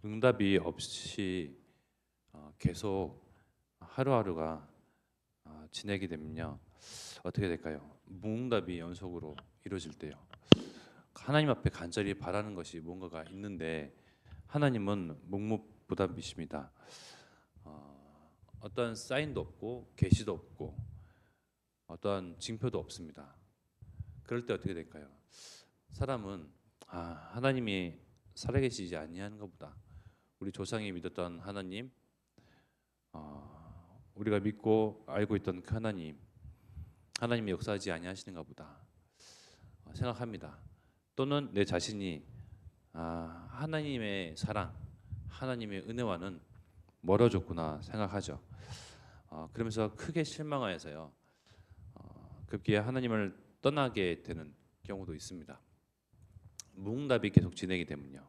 응답이 없이 계속 하루하루가 지내게 되면요, 어떻게 될까요? 무응답이 연속으로 이루어질 때요, 하나님 앞에 간절히 바라는 것이 뭔가가 있는데 하나님은 묵묵부답이십니다. 어떠한 사인도 없고 계시도 없고 어떠한 징표도 없습니다. 그럴 때 어떻게 될까요? 사람은 하나님이 살아계시지 아니하는가 보다, 우리 조상이 믿었던 하나님, 우리가 믿고 알고 있던 그 하나님이 역사하지 아니하시는가 보다 생각합니다. 또는 내 자신이 하나님의 사랑, 하나님의 은혜와는 멀어졌구나 생각하죠. 그러면서 크게 실망하여서요, 급기야 하나님을 떠나게 되는 경우도 있습니다. 무응답이 계속 진행이 되면요.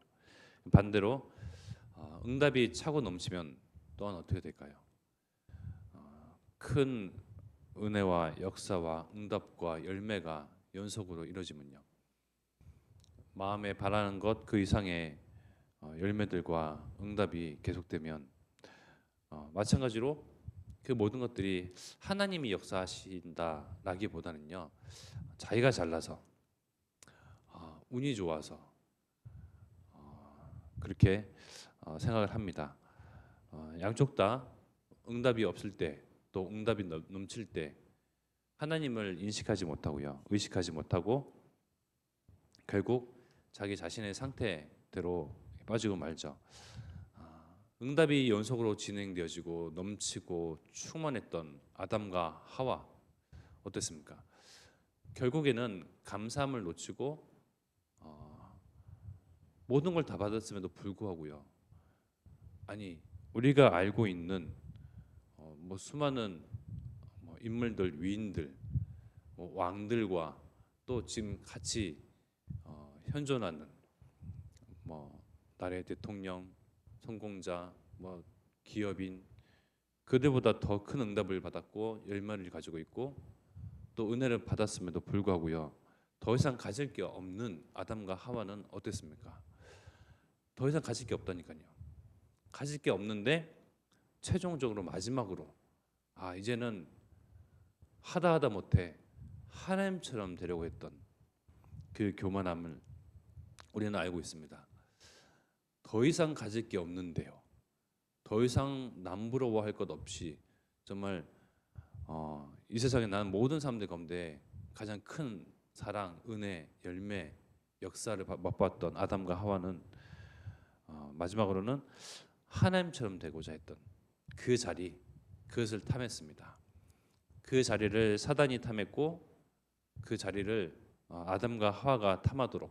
반대로 응답이 차고 넘치면 또한 어떻게 될까요? 큰 은혜와 역사와 응답과 열매가 연속으로 이루어지면요, 마음에 바라는 것 그 이상의 열매들과 응답이 계속되면 마찬가지로 그 모든 것들이 하나님이 역사하신다라기보다는요, 자기가 잘나서 운이 좋아서 그렇게 생각을 합니다. 양쪽 다 응답이 없을 때, 또 응답이 넘칠 때 하나님을 인식하지 못하고요, 의식하지 못하고 결국 자기 자신의 상태대로 빠지고 말죠. 응답이 연속으로 진행되어지고 넘치고 충만했던 아담과 하와 어땠습니까? 결국에는 감사함을 놓치고 모든 걸 다 받았음에도 불구하고요, 아니 우리가 알고 있는 뭐 수많은 인물들, 위인들, 왕들과 또 지금 같이 현존하는 나라의 대통령, 성공자, 기업인, 그들보다 더 큰 응답을 받았고 열매를 가지고 있고 또 은혜를 받았음에도 불구하고요, 더 이상 가질 게 없는 아담과 하와는 어땠습니까? 더 이상 가질 게 없다니까요. 가질 게 없는데 최종적으로 마지막으로 이제는 하다 못해 하나님처럼 되려고 했던 그 교만함을 우리는 알고 있습니다. 더 이상 가질 게 없는데요, 더 이상 남부러워할 것 없이 정말 이 세상에 나는 모든 사람들 가운데 가장 큰 사랑, 은혜, 열매, 역사를 맛봤던 아담과 하와는 마지막으로는 하나님처럼 되고자 했던 그 자리, 그것을 탐했습니다. 그 자리를 사단이 탐했고 그 자리를 아담과 하와가 탐하도록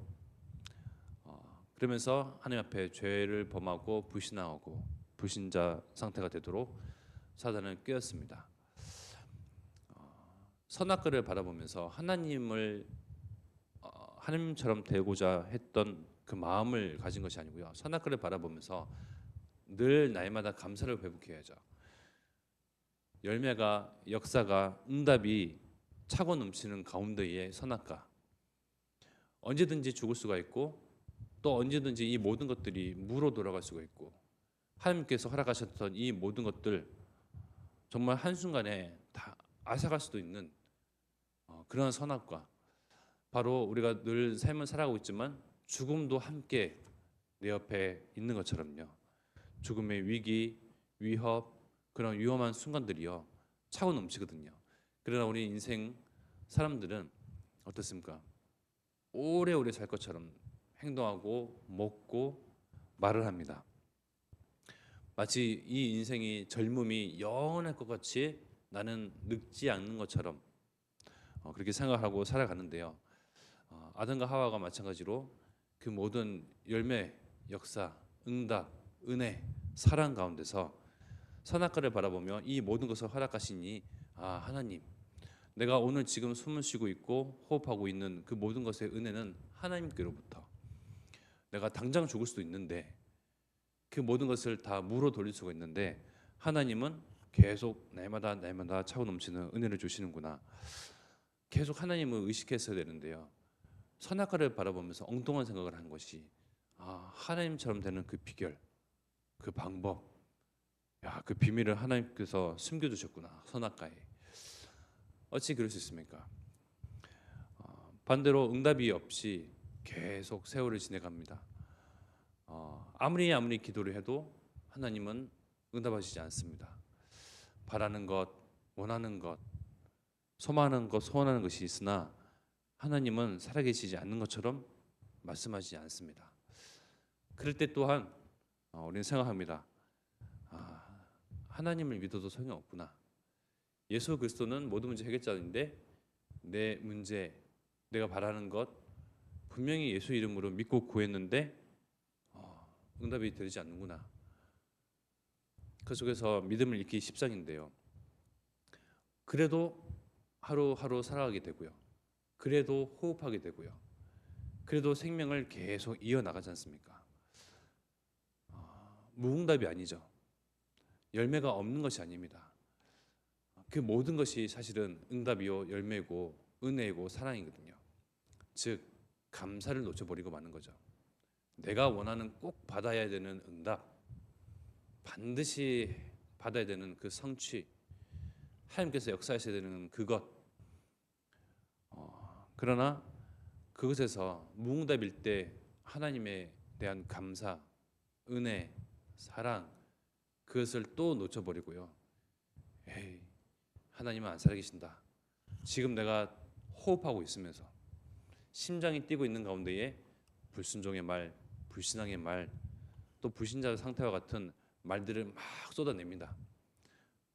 그러면서 하나님 앞에 죄를 범하고 불신하고 불신자 상태가 되도록 사단을 꾀었습니다. 선악과를 바라보면서 하나님을 하나님처럼 되고자 했던 그 마음을 가진 것이 아니고요, 선악과를 바라보면서 늘 날마다 감사를 회복해야죠. 열매가, 역사가, 응답이 차고 넘치는 가운데의 선악과, 언제든지 죽을 수가 있고 또 언제든지 이 모든 것들이 무로 돌아갈 수가 있고 하나님께서 허락하셨던 이 모든 것들 정말 한순간에 다 앗아갈 수도 있는 그런 선악과, 바로 우리가 늘 삶을 살아가고 있지만 죽음도 함께 내 옆에 있는 것처럼요, 죽음의 위기, 위협, 그런 위험한 순간들이요 차고 넘치거든요. 그러나 우리 인생 사람들은 어떻습니까? 오래오래 살 것처럼 행동하고 먹고 말을 합니다. 마치 이 인생이 젊음이 영원할 것 같이 나는 늙지 않는 것처럼 그렇게 생각하고 살아가는데요, 아담과 하와가 마찬가지로 그 모든 열매, 역사, 응답, 은혜, 사랑 가운데서 선악과를 바라보며 이 모든 것을 허락하시니 하나님, 내가 오늘 지금 숨을 쉬고 있고 호흡하고 있는 그 모든 것의 은혜는 하나님께로부터, 내가 당장 죽을 수도 있는데 그 모든 것을 다 무로 돌릴 수가 있는데 하나님은 계속 날마다 차고 넘치는 은혜를 주시는구나, 계속 하나님을 의식했어야 되는데요, 선악과를 바라보면서 엉뚱한 생각을 한 것이 하나님처럼 되는 그 비결, 그 방법, 야, 그 비밀을 하나님께서 숨겨두셨구나 선악과에. 어찌 그럴 수 있습니까? 반대로 응답이 없이 계속 세월을 지내갑니다. 아무리 기도를 해도 하나님은 응답하시지 않습니다. 바라는 것, 원하는 것, 소망하는 것, 소원하는 것이 있으나 하나님은 살아계시지 않는 것처럼 말씀하지 않습니다. 그럴 때 또한 우리는 생각합니다. 하나님을 믿어도 소용없구나. 예수 그리스도는 모든 문제 해결자인데 내 문제, 내가 바라는 것 분명히 예수 이름으로 믿고 구했는데 응답이 되지 않는구나. 그 속에서 믿음을 잃기 십상인데요. 그래도 하루하루 살아가게 되고요. 그래도 호흡하게 되고요. 그래도 생명을 계속 이어나가지 않습니까? 무응답이 아니죠. 열매가 없는 것이 아닙니다. 그 모든 것이 사실은 응답이요 열매고 은혜이고 사랑이거든요. 즉 감사를 놓쳐버리고 마는 거죠. 내가 원하는 꼭 받아야 되는 응답, 반드시 받아야 되는 그 성취, 하나님께서 역사하셔야 되는 그것. 그러나 그것에서 무응답일 때 하나님에 대한 감사, 은혜, 사랑 그것을 또 놓쳐버리고요. 에이, 하나님은 안 살아계신다. 지금 내가 호흡하고 있으면서 심장이 뛰고 있는 가운데에 불순종의 말, 불신앙의 말, 또 불신자 상태와 같은 말들을 막 쏟아냅니다.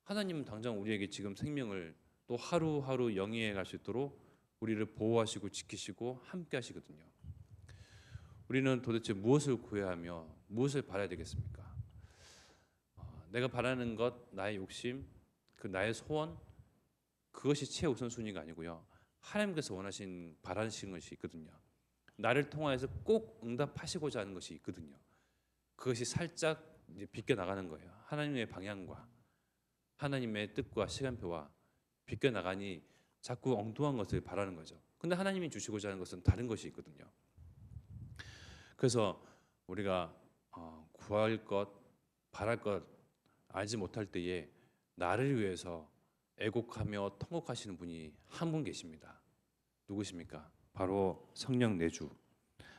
하나님은 당장 우리에게 지금 생명을 또 하루하루 영위해 갈 수 있도록 우리를 보호하시고 지키시고 함께 하시거든요. 우리는 도대체 무엇을 구해야 하며 무엇을 바라야 되겠습니까? 내가 바라는 것, 나의 욕심, 그 나의 소원 그것이 최우선순위가 아니고요. 하나님께서 원하신 바라시는 것이 있거든요. 나를 통하여서 꼭 응답하시고자 하는 것이 있거든요. 그것이 살짝 이제 비껴 나가는 거예요. 하나님의 방향과 하나님의 뜻과 시간표와 비껴 나가니 자꾸 엉뚱한 것을 바라는 거죠. 근데 하나님이 주시고자 하는 것은 다른 것이 있거든요. 그래서 우리가 구할 것, 바랄 것 알지 못할 때에 나를 위해서 애곡하며 통곡하시는 분이 한 분 계십니다. 누구십니까? 바로 성령 내주.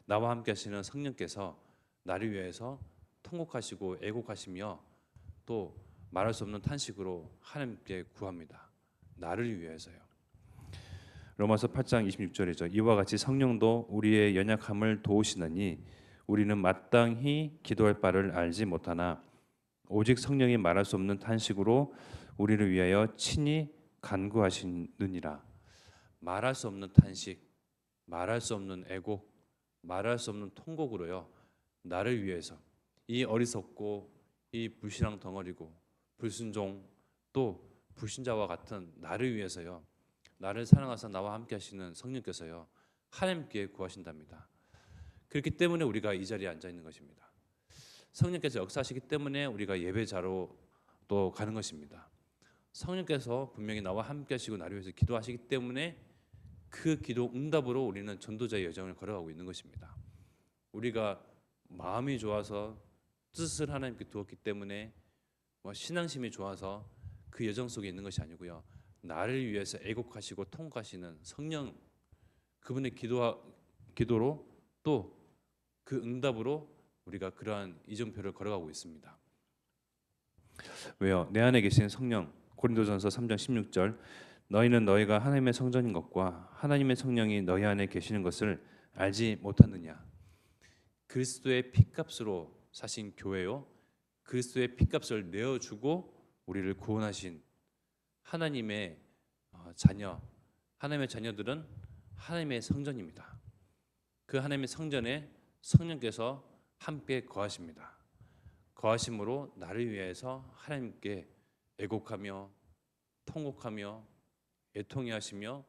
나와 함께 하시는 성령께서 나를 위해서 통곡하시고 애곡하시며 또 말할 수 없는 탄식으로 하나님께 구합니다. 나를 위해서요. 로마서 8장 26절이죠. 이와 같이 성령도 우리의 연약함을 도우시나니 우리는 마땅히 기도할 바를 알지 못하나 오직 성령이 말할 수 없는 탄식으로 우리를 위하여 친히 간구하시느니라. 말할 수 없는 탄식, 말할 수 없는 애곡, 말할 수 없는 통곡으로요. 나를 위해서 이 어리석고 이 불신앙 덩어리고 불순종 또 불신자와 같은 나를 위해서요. 나를 사랑하사 나와 함께 하시는 성령께서요. 하나님께 구하신답니다. 그렇기 때문에 우리가 이 자리에 앉아 있는 것입니다. 성령께서 역사하시기 때문에 우리가 예배자로 또 가는 것입니다. 성령께서 분명히 나와 함께 하시고 나를 위해서 기도하시기 때문에 그 기도 응답으로 우리는 전도자의 여정을 걸어가고 있는 것입니다. 우리가 마음이 좋아서 뜻을 하나님께 두었기 때문에 신앙심이 좋아서 그 여정 속에 있는 것이 아니고요. 나를 위해서 애곡하시고 통곡하시는 성령 그분의 기도로 또 그 응답으로 우리가 그러한 이정표를 걸어가고 있습니다. 왜요? 내 안에 계신 성령 고린도전서 3장 16절 너희는 너희가 하나님의 성전인 것과 하나님의 성령이 너희 안에 계시는 것을 알지 못하느냐. 그리스도의 피값으로 사신 교회요. 그리스도의 피값을 내어주고 우리를 구원하신 하나님의 자녀, 하나님의 자녀들은 하나님의 성전입니다. 그 하나님의 성전에 성령께서 함께 거하십니다. 거하심으로 나를 위해서 하나님께 애곡하며 통곡하며 애통해 하시며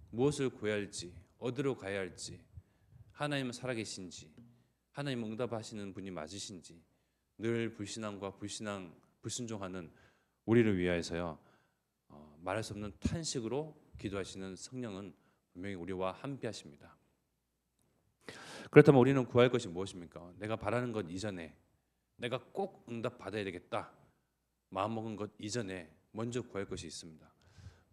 무엇을 구해야 할지 어디로 가야 할지 하나님은 살아계신지 하나님 응답하시는 분이 맞으신지 늘 불신앙과 불순종하는 우리를 위하여서요 말할 수 없는 탄식으로 기도하시는 성령은 분명히 우리와 함께 하십니다. 그렇다면 우리는 구할 것이 무엇입니까? 내가 바라는 것 이전에 내가 꼭 응답 받아야 되겠다 마음먹은 것 이전에 먼저 구할 것이 있습니다.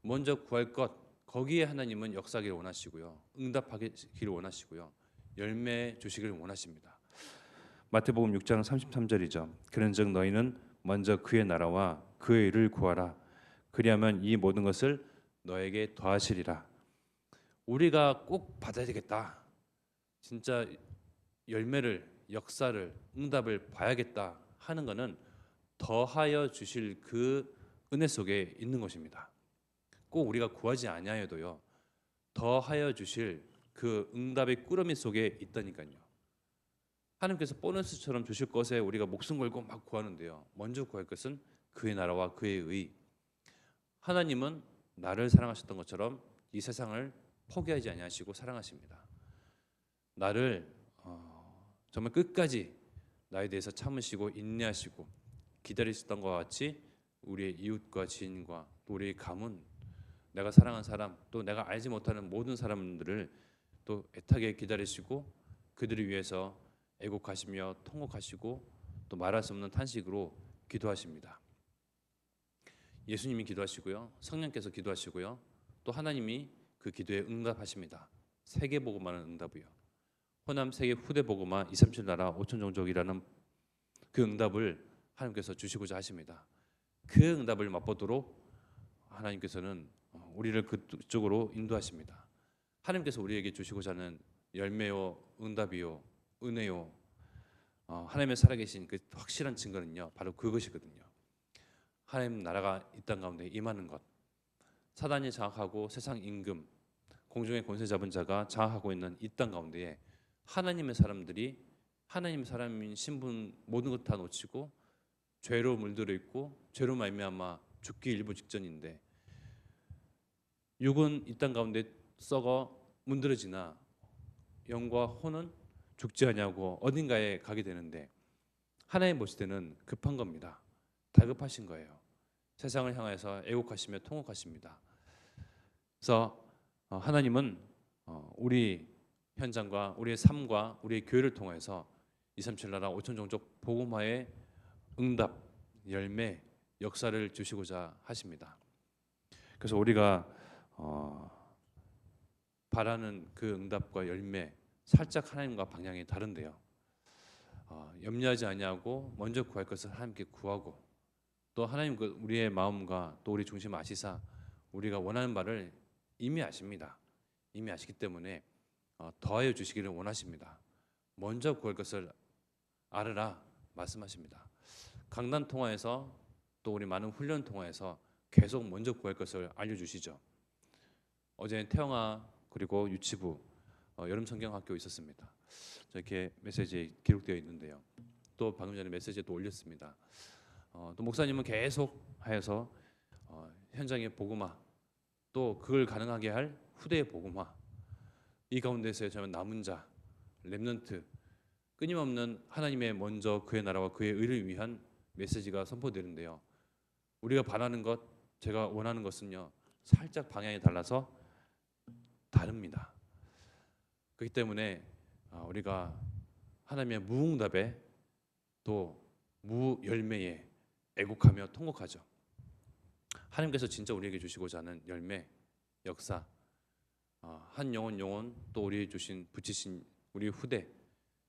먼저 구할 것, 거기에 하나님은 역사하기를 원하시고요, 응답하기를 원하시고요, 열매 주시기를 원하십니다. 마태복음 6장 33절이죠. 그런즉 너희는 먼저 그의 나라와 그의 의를 구하라. 그리하면 이 모든 것을 너에게 더하시리라. 우리가 꼭 받아야 되겠다, 진짜 열매를, 역사를, 응답을 봐야겠다 하는 것은 더하여 주실 그 은혜 속에 있는 것입니다. 꼭 우리가 구하지 아니하여도요, 더하여 주실 그 응답의 꾸러미 속에 있다니까요. 하나님께서 보너스처럼 주실 것에 우리가 목숨 걸고 막 구하는데요, 먼저 구할 것은 그의 나라와 그의 의. 하나님은 나를 사랑하셨던 것처럼 이 세상을 포기하지 아니하시고 사랑하십니다. 나를 정말 끝까지 나에 대해서 참으시고 인내하시고 기다리셨던 것과 같이 우리의 이웃과 지인과 또 우리의 가문, 내가 사랑한 사람, 또 내가 알지 못하는 모든 사람들을 또 애타게 기다리시고 그들을 위해서 애곡하시며 통곡하시고 또 말할 수 없는 탄식으로 기도하십니다. 예수님이 기도하시고요, 성령께서 기도하시고요, 또 하나님이 그 기도에 응답하십니다. 세계복음화는 응답이요, 호남 세계 후대 복음화 237 나라 5천 종족이라는 그 응답을 하나님께서 주시고자 하십니다. 그 응답을 맛보도록 하나님께서는 우리를 그쪽으로 인도하십니다. 하나님께서 우리에게 주시고자 하는 열매요, 응답이요, 은혜요, 하나님의 살아계신 그 확실한 증거는요, 바로 그것이거든요. 하나님 나라가 이 땅 가운데 임하는 것, 사단이 장악하고 세상 임금, 공중의 권세 잡은 자가 장악하고 있는 이 땅 가운데에 하나님의 사람들이 하나님의 사람인 신분 모든 것 다 놓치고 죄로 물들어 있고 죄로 말미암아 죽기 일부 직전인데, 육은 이 땅 가운데 썩어 문드러지나 영과 혼은 죽지 아니하고 어딘가에 가게 되는데, 하나님 보실 때는 급한 겁니다. 다급하신 거예요. 세상을 향해서 애곡하시며 통곡하십니다. 그래서 하나님은 우리 현장과 우리의 삶과 우리의 교회를 통해서 237 나라 5천 종족 복음화의 응답, 열매, 역사를 주시고자 하십니다. 그래서 우리가 바라는 그 응답과 열매, 살짝 하나님과 방향이 다른데요, 염려하지 아니하고 먼저 구할 것을 하나님께 구하고, 또 하나님 그 우리의 마음과 또 우리 중심 아시사 우리가 원하는 바를 이미 아십니다. 이미 아시기 때문에 더하여 주시기를 원하십니다. 먼저 구할 것을 알으라 말씀하십니다. 강단 통화에서 또 우리 많은 훈련 통화에서 계속 먼저 구할 것을 알려주시죠. 어제는 태영아 그리고 유치부 여름 성경학교 있었습니다. 이렇게 메시지에 기록되어 있는데요, 또 방금 전에 메시지에 또 올렸습니다. 또 목사님은 계속 하여서 현장의 복음화, 또 그걸 가능하게 할 후대의 복음화, 이 가운데서 저는 남은 자, 렘넌트, 끊임없는 하나님의 먼저 그의 나라와 그의 의를 위한 메시지가 선포되는데요, 우리가 바라는 것, 제가 원하는 것은요, 살짝 방향이 달라서 다릅니다. 그렇기 때문에 우리가 하나님의 무응답에 또 무열매에 애곡하며 통곡하죠. 하나님께서 진짜 우리에게 주시고자 하는 열매, 역사, 한 영혼 또 우리 주신 붙이신 우리 후대,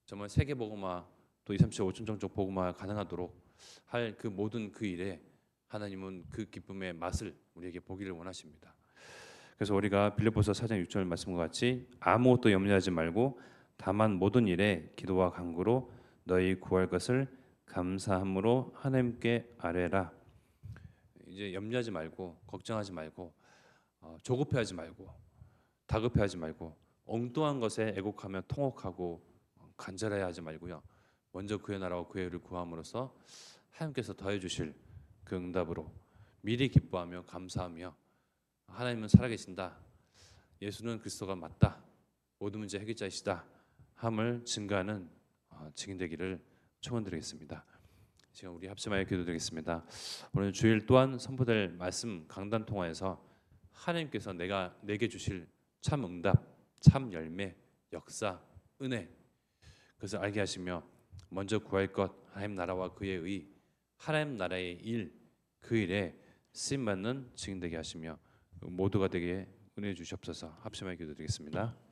정말 세계 복음화 또 237 5천 종족 복음화 가능하도록 할 그 모든 그 일에 하나님은 그 기쁨의 맛을 우리에게 보기를 원하십니다. 그래서 우리가 빌립보서 4장 6절 말씀과 같이 아무것도 염려하지 말고 다만 모든 일에 기도와 간구로 너희 구할 것을 감사함으로 하나님께 아뢰라. 이제 염려하지 말고 걱정하지 말고 조급해하지 말고 다급해하지 말고 엉뚱한 것에 애곡하며 통곡하고 간절해야 하지 말고요, 먼저 그의 나라와 그의 의를 구함으로써 하나님께서 더해 주실 그 응답으로 미리 기뻐하며 감사하며 하나님은 살아계신다, 예수는 그리스도가 맞다, 모든 문제 해결자이시다 함을 증거하는 증인되기를 축원드리겠습니다. 지금 우리 합심하여 기도드리겠습니다. 오늘 주일 또한 선포될 말씀 강단 통화에서 하나님께서 내게 주실 참 응답, 참 열매, 역사, 은혜, 그것을 알게 하시며 먼저 구할 것 하나님 나라와 그의 의, 하나님 나라의 일, 그 일에 쓰임 받는 증인 되게 하시며 모두가 되게 은혜 주시옵소서. 합심하여 기도드리겠습니다.